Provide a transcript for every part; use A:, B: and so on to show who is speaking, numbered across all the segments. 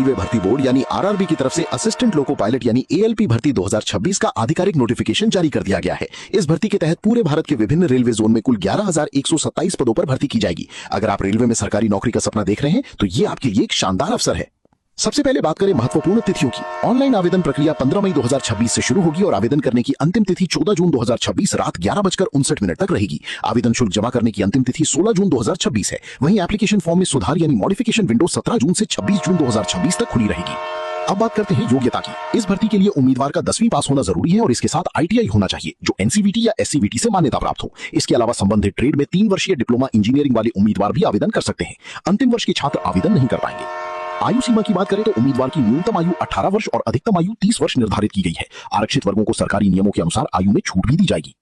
A: Railway भर्ती board यानी RRB की तरफ से असिस्टेंट लोको पायलट यानी एएलपी भर्ती 2026 का आधिकारिक नोटिफिकेशन जारी कर दिया गया है। इस भर्ती के तहत पूरे भारत के विभिन्न रेलवे जोन में कुल 11,127 पदों पर भर्ती की जाएगी। अगर आप रेलवे में सरकारी नौकरी का सपना देख रहे हैं तो ये आपके लिए एक शानदार अवसर है। सबसे पहले बात करें महत्वपूर्ण तिथियों की। ऑनलाइन आवेदन प्रक्रिया 15 मई 2026 से शुरू होगी और आवेदन करने की अंतिम तिथि 14 जून 2026 रात 11:59 तक रहेगी। आवेदन शुल्क जमा करने की अंतिम तिथि 16 जून 2026 है। वहीं एप्लीकेशन फॉर्म में सुधार यानी मॉडिफिकेशन विंडो 17 जून से 26 जून 2026 तक खुली रहेगी। अब बात करते हैं योग्यता की। इस भर्ती के लिए उम्मीदवार का 10वीं पास होना जरूरी है और इसके साथ आईटीआई होना चाहिए जो एनसीवीटी या एससीवीटी से मान्यता प्राप्त हो। इसके अलावा संबंधित ट्रेड में 3 वर्षीय डिप्लोमा इंजीनियरिंग वाले उम्मीदवार भी आवेदन कर सकते हैं। अंतिम वर्ष के छात्र आवेदन नहीं कर पाएंगे। आयु सीमा की बात करें तो उम्मीदवार की न्यूनतम आयु 18 वर्ष और अधिकतम आयु 30 वर्ष निर्धारित की गई है। आरक्षित वर्गों को सरकारी नियमों के अनुसार आयु में छूट भी दी जाएगी।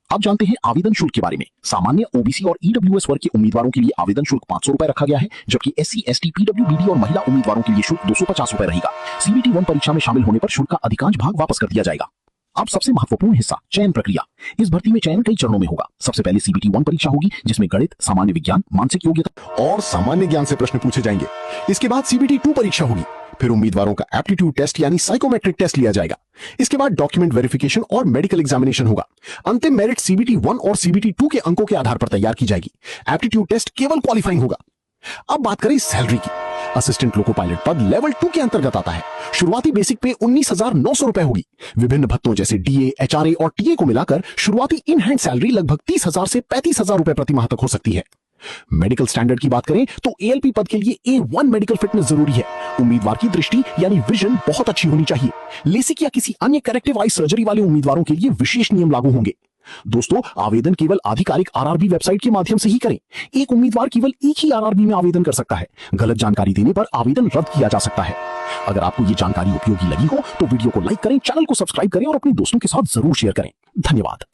A: अब जानते हैं आवेदन शुल्क के बारे में। सामान्य, ओबीसी और ईडब्ल्यूएस वर्ग के उम्मीदवारों के लिए आवेदन शुल्क 500 रुपए रखा गया है, जबकि एससी, एसटी, पीडब्ल्यूबीडी और महिला उम्मीदवारों के लिए शुल्क 250 रुपए रहेगा। सीबीटी 1 परीक्षा में शामिल होने पर शुल्क का अधिकांश भाग वापस कर दिया जाएगा। अब सबसे महत्वपूर्ण हिस्सा, चयन प्रक्रिया। इस भर्ती में चयन कई चरणों में होगा। सबसे पहले सीबीटी 1 परीक्षा होगी जिसमें गणित, सामान्य विज्ञान, मानसिक योग्यता और सामान्य ज्ञान से प्रश्न पूछे जाएंगे। इसके बाद सीबीटी 2 परीक्षा होगी। फिर उम्मीदवारों का एप्टीट्यूड टेस्ट यानी साइकोमेट्रिक टेस्ट लिया जाएगा। इसके बाद डॉक्यूमेंट वेरिफिकेशन और मेडिकल एग्जामिनेशन होगा। अंतिम मेरिट सीबीटी 1 और सीबीटी 2 के अंकों के आधार पर तैयार की जाएगी। एप्टीट्यूड टेस्ट केवल क्वालिफाइंग होगा। अब बात करें सैलरी की। असिस्टेंट लोको पायलट पद लेवल 2 के अंतर्गत आता है। शुरुआती बेसिक पे 19,900 रुपए होगी। विभिन्न भत्तों जैसे डीए, एचआरए और टीए को मिलाकर शुरुआती इन हैंड सैलरी लगभग 30,000 से 35,000 रुपए प्रति माह तक हो सकती है। मेडिकल स्टैंडर्ड की बात करें तो एएलपी पद के लिए A1 मेडिकल फिटनेस जरूरी है। उम्मीदवार की दृष्टि यानी विजन बहुत अच्छी होनी चाहिए। लेसिक या किसी अन्य करेक्टिव आई सर्जरी वाले उम्मीदवारों के लिए विशेष नियम लागू होंगे। दोस्तों, आवेदन केवल आधिकारिक आरआरबी वेबसाइट के माध्यम से ही करें। एक उम्मीदवार केवल एक ही आरआरबी में आवेदन कर सकता है। गलत जानकारी देने पर आवेदन रद्द किया जा सकता है। अगर आपको ये जानकारी उपयोगी लगी हो तो वीडियो को लाइक करें, चैनल को सब्सक्राइब करें और अपने दोस्तों के साथ जरूर शेयर करें। धन्यवाद।